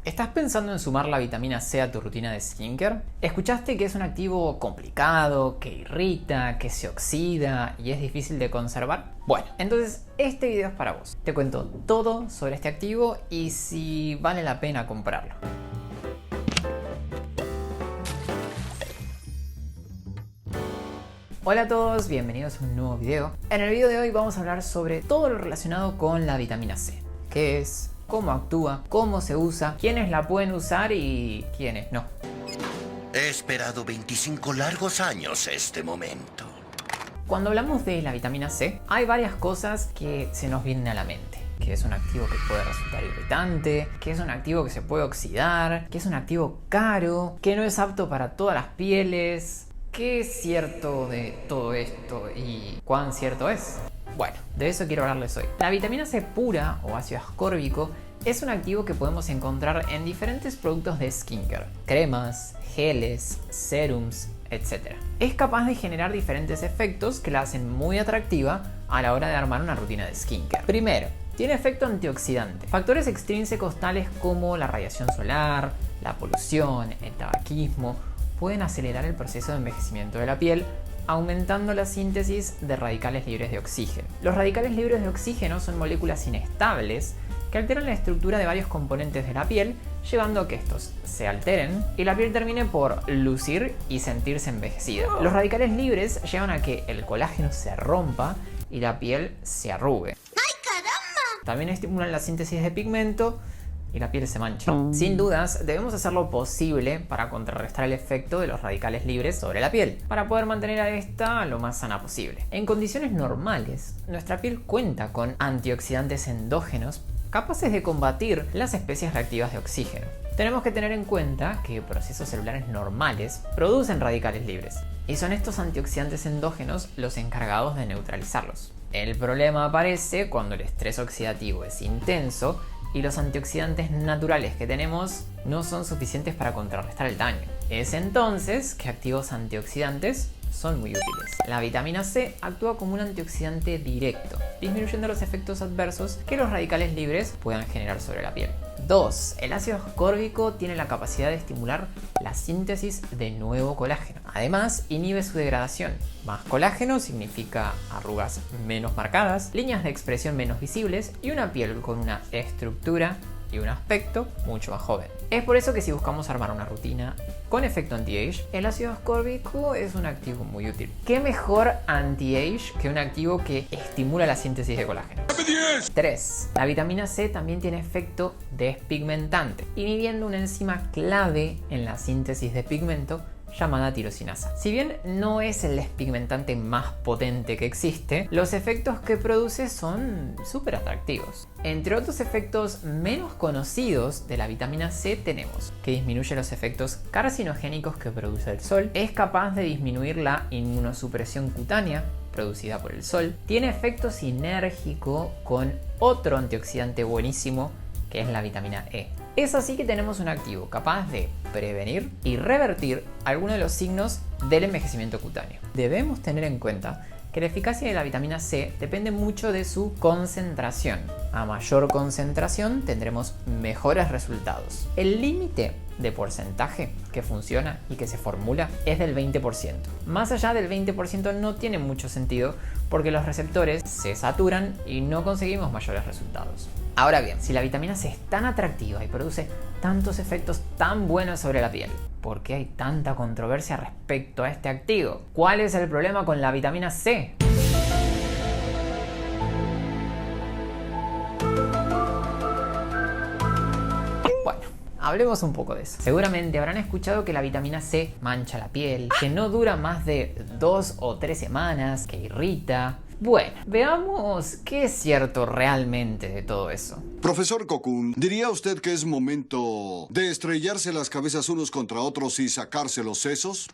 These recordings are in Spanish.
¿Estás pensando en sumar la vitamina C a tu rutina de skincare? ¿Escuchaste que es un activo complicado, que irrita, que se oxida y es difícil de conservar? Bueno, entonces este video es para vos. Te cuento todo sobre este activo y si vale la pena comprarlo. Hola a todos, bienvenidos a un nuevo video. En el video de hoy vamos a hablar sobre todo lo relacionado con la vitamina C. ¿Qué es? ¿Cómo actúa? ¿Cómo se usa? ¿Quiénes la pueden usar y quiénes no? He esperado 25 largos años este momento. Cuando hablamos de la vitamina C, hay varias cosas que se nos vienen a la mente. Que es un activo que puede resultar irritante, que es un activo que se puede oxidar, que es un activo caro, que no es apto para todas las pieles. ¿Qué es cierto de todo esto y cuán cierto es? Bueno, de eso quiero hablarles hoy. La vitamina C pura o ácido ascórbico es un activo que podemos encontrar en diferentes productos de skincare, cremas, geles, serums, etc. Es capaz de generar diferentes efectos que la hacen muy atractiva a la hora de armar una rutina de skincare. Primero, tiene efecto antioxidante. Factores extrínsecos tales como la radiación solar, la polución, el tabaquismo pueden acelerar el proceso de envejecimiento de la piel, aumentando la síntesis de radicales libres de oxígeno. Los radicales libres de oxígeno son moléculas inestables que alteran la estructura de varios componentes de la piel, llevando a que estos se alteren y la piel termine por lucir y sentirse envejecida. Los radicales libres llevan a que el colágeno se rompa y la piel se arrugue. ¡Ay, caramba! También estimulan la síntesis de pigmento y la piel se mancha. Sin dudas, debemos hacer lo posible para contrarrestar el efecto de los radicales libres sobre la piel, para poder mantener a esta lo más sana posible. En condiciones normales, nuestra piel cuenta con antioxidantes endógenos capaces de combatir las especies reactivas de oxígeno. Tenemos que tener en cuenta que procesos celulares normales producen radicales libres, y son estos antioxidantes endógenos los encargados de neutralizarlos. El problema aparece cuando el estrés oxidativo es intenso y los antioxidantes naturales que tenemos no son suficientes para contrarrestar el daño. Es entonces que activos antioxidantes son muy útiles. La vitamina C actúa como un antioxidante directo, disminuyendo los efectos adversos que los radicales libres puedan generar sobre la piel. 2. El ácido ascórbico tiene la capacidad de estimular la síntesis de nuevo colágeno. Además, inhibe su degradación. Más colágeno significa arrugas menos marcadas, líneas de expresión menos visibles y una piel con una estructura y un aspecto mucho más joven. Es por eso que si buscamos armar una rutina con efecto anti-age, el ácido ascórbico es un activo muy útil. ¿Qué mejor anti-age que un activo que estimula la síntesis de colágeno? 3. La vitamina C también tiene efecto despigmentante, inhibiendo una enzima clave en la síntesis de pigmento llamada tirosinasa. Si bien no es el despigmentante más potente que existe, los efectos que produce son súper atractivos. Entre otros efectos menos conocidos de la vitamina C tenemos que disminuye los efectos carcinogénicos que produce el sol, es capaz de disminuir la inmunosupresión cutánea producida por el sol, tiene efecto sinérgico con otro antioxidante buenísimo que es la vitamina E. Es así que tenemos un activo capaz de prevenir y revertir algunos de los signos del envejecimiento cutáneo. Debemos tener en cuenta que la eficacia de la vitamina C depende mucho de su concentración. A mayor concentración tendremos mejores resultados. El límite de porcentaje que funciona y que se formula es del 20%. Más allá del 20% no tiene mucho sentido porque los receptores se saturan y no conseguimos mayores resultados. Ahora bien, si la vitamina C es tan atractiva y produce tantos efectos tan buenos sobre la piel, ¿por qué hay tanta controversia respecto a este activo? ¿Cuál es el problema con la vitamina C? Bueno, hablemos un poco de eso. Seguramente habrán escuchado que la vitamina C mancha la piel, que no dura más de 2 o 3 semanas, que irrita. Bueno, veamos qué es cierto realmente de todo eso. Profesor Kokun, ¿diría usted que es momento de estrellarse las cabezas unos contra otros y sacarse los sesos?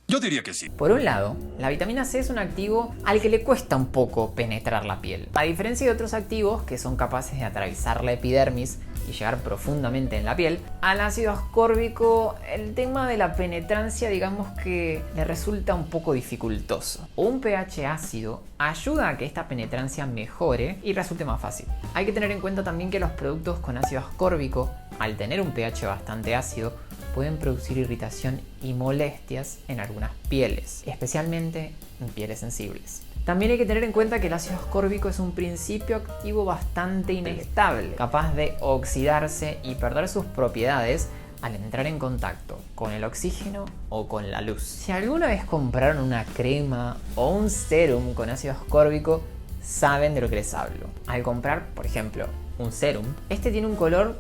Yo diría que sí. Por un lado, la vitamina C es un activo al que le cuesta un poco penetrar la piel. A diferencia de otros activos que son capaces de atravesar la epidermis y llegar profundamente en la piel, al ácido ascórbico el tema de la penetrancia digamos que le resulta un poco dificultoso. Un pH ácido ayuda a que esta penetrancia mejore y resulte más fácil. Hay que tener en cuenta también que los productos con ácido ascórbico al tener un pH bastante ácido, pueden producir irritación y molestias en algunas pieles, especialmente en pieles sensibles. También hay que tener en cuenta que el ácido ascórbico es un principio activo bastante inestable, capaz de oxidarse y perder sus propiedades al entrar en contacto con el oxígeno o con la luz. Si alguna vez compraron una crema o un serum con ácido ascórbico, saben de lo que les hablo. Al comprar, por ejemplo, un serum, este tiene un color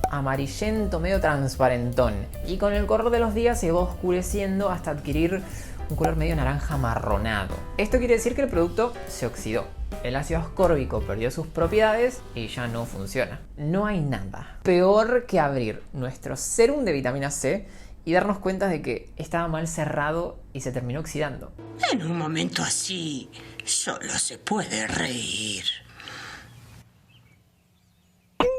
amarillento medio transparentón y con el correr de los días se va oscureciendo hasta adquirir un color medio naranja marronado. Esto quiere decir que el producto se oxidó. El ácido ascórbico perdió sus propiedades y ya no funciona. No hay nada peor que abrir nuestro serum de vitamina C y darnos cuenta de que estaba mal cerrado y se terminó oxidando. En un momento así, solo se puede reír.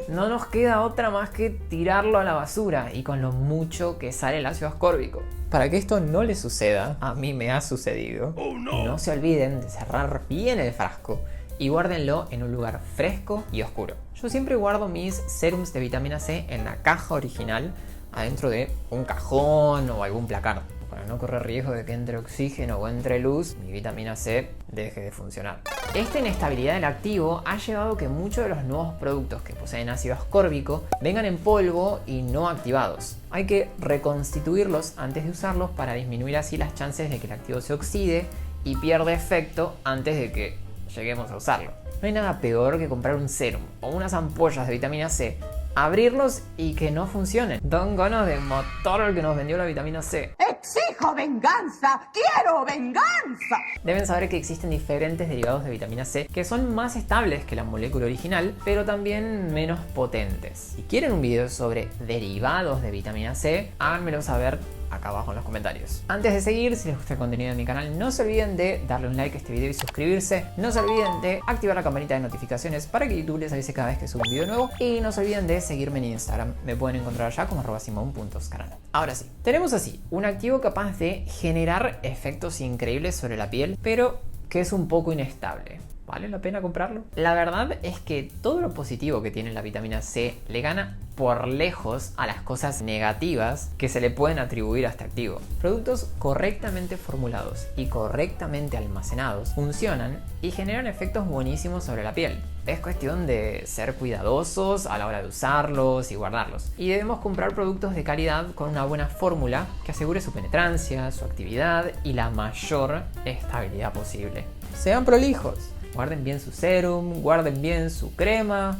No nos queda otra más que tirarlo a la basura y con lo mucho que sale el ácido ascórbico. Para que esto no le suceda, a mí me ha sucedido, no se olviden de cerrar bien el frasco y guárdenlo en un lugar fresco y oscuro. Yo siempre guardo mis serums de vitamina C en la caja original, adentro de un cajón o algún placard, para no correr riesgo de que entre oxígeno o entre luz, mi vitamina C deje de funcionar. Esta inestabilidad del activo ha llevado que muchos de los nuevos productos que poseen ácido ascórbico vengan en polvo y no activados. Hay que reconstituirlos antes de usarlos para disminuir así las chances de que el activo se oxide y pierda efecto antes de que lleguemos a usarlo. No hay nada peor que comprar un serum o unas ampollas de vitamina C, abrirlos y que no funcionen. Dan ganas de matar al que nos vendió la vitamina C. ¡Exijo venganza! ¡Quiero venganza! Deben saber que existen diferentes derivados de vitamina C que son más estables que la molécula original, pero también menos potentes. Si quieren un video sobre derivados de vitamina C, háganmelo saber acá abajo en los comentarios. Antes de seguir, si les gusta el contenido de mi canal, no se olviden de darle un like a este video y suscribirse. No se olviden de activar la campanita de notificaciones para que YouTube les avise cada vez que subo un video nuevo. Y no se olviden de seguirme en Instagram. Me pueden encontrar allá como @simon.scarano. Ahora sí, tenemos así un activo capaz de generar efectos increíbles sobre la piel, pero que es un poco inestable. ¿Vale la pena comprarlo? La verdad es que todo lo positivo que tiene la vitamina C le gana por lejos a las cosas negativas que se le pueden atribuir a este activo. Productos correctamente formulados y correctamente almacenados funcionan y generan efectos buenísimos sobre la piel. Es cuestión de ser cuidadosos a la hora de usarlos y guardarlos. Y debemos comprar productos de calidad con una buena fórmula que asegure su penetrancia, su actividad y la mayor estabilidad posible. Sean prolijos. Guarden bien su serum, guarden bien su crema,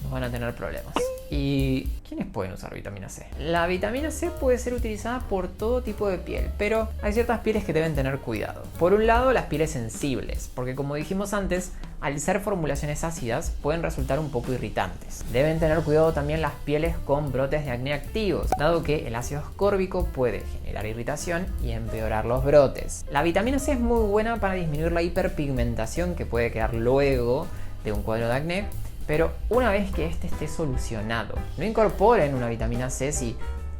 no van a tener problemas. ¿Y quiénes pueden usar vitamina C? La vitamina C puede ser utilizada por todo tipo de piel, pero hay ciertas pieles que deben tener cuidado. Por un lado, las pieles sensibles, porque como dijimos antes, al ser formulaciones ácidas pueden resultar un poco irritantes. Deben tener cuidado también las pieles con brotes de acné activos, dado que el ácido ascórbico puede generar irritación y empeorar los brotes. La vitamina C es muy buena para disminuir la hiperpigmentación que puede quedar luego de un cuadro de acné, pero una vez que este esté solucionado, no incorporen una vitamina C si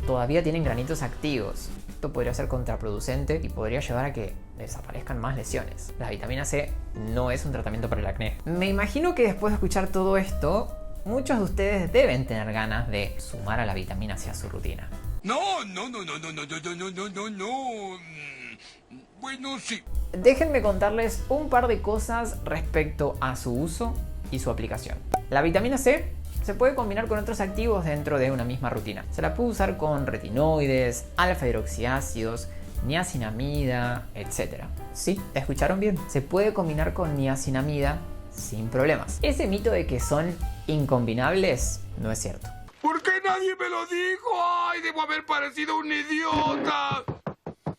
todavía tienen granitos activos. Esto podría ser contraproducente y podría llevar a que desaparezcan más lesiones. La vitamina C no es un tratamiento para el acné. Me imagino que después de escuchar todo esto, muchos de ustedes deben tener ganas de sumar a la vitamina C a su rutina. No. Bueno, sí. Déjenme contarles un par de cosas respecto a su uso y su aplicación. La vitamina C se puede combinar con otros activos dentro de una misma rutina. Se la puede usar con retinoides, alfa-hidroxiácidos, niacinamida, etc. Sí, escucharon bien. Se puede combinar con niacinamida sin problemas. Ese mito de que son incombinables no es cierto. ¿Por qué nadie me lo dijo? ¡Ay, debo haber parecido un idiota!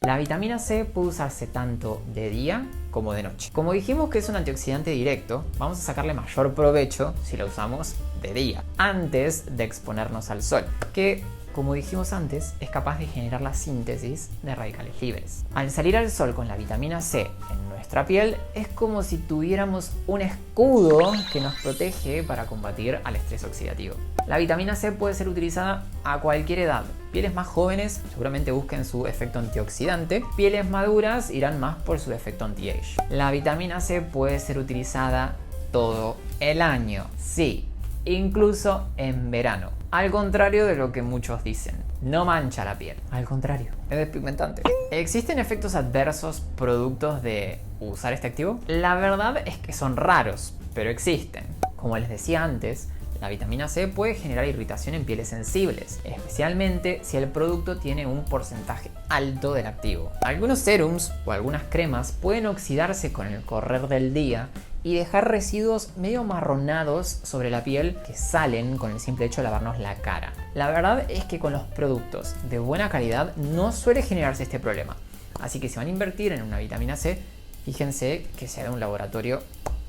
La vitamina C puede usarse tanto de día como de noche. Como dijimos que es un antioxidante directo, vamos a sacarle mayor provecho si lo usamos de día, antes de exponernos al sol, que, como dijimos antes, es capaz de generar la síntesis de radicales libres. Al salir al sol con la vitamina C en nuestra piel, es como si tuviéramos un escudo que nos protege para combatir al estrés oxidativo. La vitamina C puede ser utilizada a cualquier edad. Pieles más jóvenes seguramente busquen su efecto antioxidante. Pieles maduras irán más por su efecto anti-age. La vitamina C puede ser utilizada todo el año. Sí, incluso en verano. Al contrario de lo que muchos dicen, no mancha la piel. Al contrario, es despigmentante. ¿Existen efectos adversos productos de usar este activo? La verdad es que son raros, pero existen. Como les decía antes, la vitamina C puede generar irritación en pieles sensibles, especialmente si el producto tiene un porcentaje alto del activo. Algunos serums o algunas cremas pueden oxidarse con el correr del día y dejar residuos medio marronados sobre la piel que salen con el simple hecho de lavarnos la cara. La verdad es que con los productos de buena calidad no suele generarse este problema, así que si van a invertir en una vitamina C, fíjense que sea de un laboratorio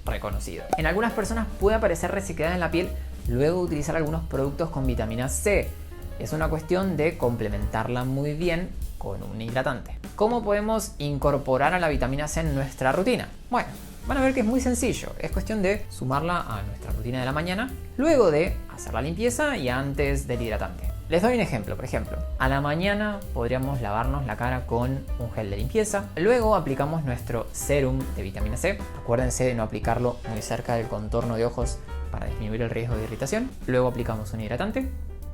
reconocido. En algunas personas puede aparecer resequedad en la piel luego de utilizar algunos productos con vitamina C. Es una cuestión de complementarla muy bien con un hidratante. ¿Cómo podemos incorporar a la vitamina C en nuestra rutina? Bueno, van a ver que es muy sencillo. Es cuestión de sumarla a nuestra rutina de la mañana, luego de hacer la limpieza y antes del hidratante. Les doy un ejemplo, por ejemplo, a la mañana podríamos lavarnos la cara con un gel de limpieza, luego aplicamos nuestro serum de vitamina C, acuérdense de no aplicarlo muy cerca del contorno de ojos para disminuir el riesgo de irritación, luego aplicamos un hidratante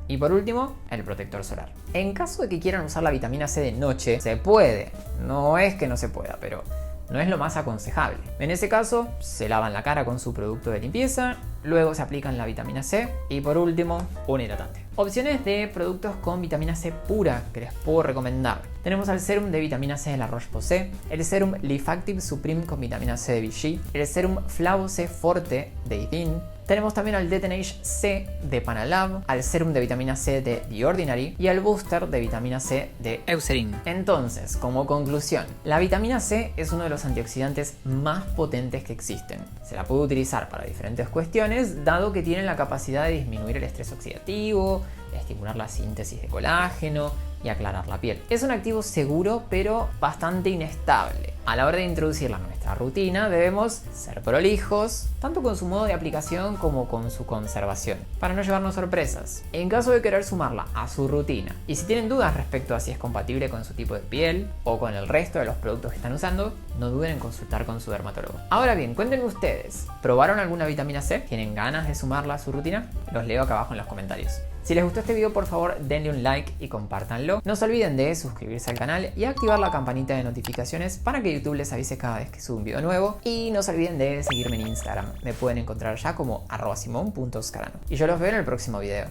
y por último el protector solar. En caso de que quieran usar la vitamina C de noche, se puede, no es que no se pueda, pero no es lo más aconsejable. En ese caso, se lavan la cara con su producto de limpieza, luego se aplican la vitamina C y por último, un hidratante. Opciones de productos con vitamina C pura que les puedo recomendar. Tenemos el serum de vitamina C de la Roche-Posay, el serum Lifactive Supreme con vitamina C de Vichy, el serum Flavo C Forte de Idin. Tenemos también al Detenage C de Panalab, al serum de vitamina C de The Ordinary y al booster de vitamina C de Eucerin. Entonces, como conclusión, la vitamina C es uno de los antioxidantes más potentes que existen. Se la puede utilizar para diferentes cuestiones, dado que tiene la capacidad de disminuir el estrés oxidativo, estimular la síntesis de colágeno y aclarar la piel. Es un activo seguro pero bastante inestable. A la hora de introducirla en nuestra rutina debemos ser prolijos, tanto con su modo de aplicación como con su conservación, para no llevarnos sorpresas. En caso de querer sumarla a su rutina, y si tienen dudas respecto a si es compatible con su tipo de piel o con el resto de los productos que están usando, no duden en consultar con su dermatólogo. Ahora bien, cuéntenme ustedes, ¿probaron alguna vitamina C? ¿Tienen ganas de sumarla a su rutina? Los leo acá abajo en los comentarios. Si les gustó este video, por favor denle un like y compártanlo. No se olviden de suscribirse al canal y activar la campanita de notificaciones para que YouTube les avise cada vez que subo un video nuevo. Y no se olviden de seguirme en Instagram. Me pueden encontrar ya como @simon.scarano. Y yo los veo en el próximo video.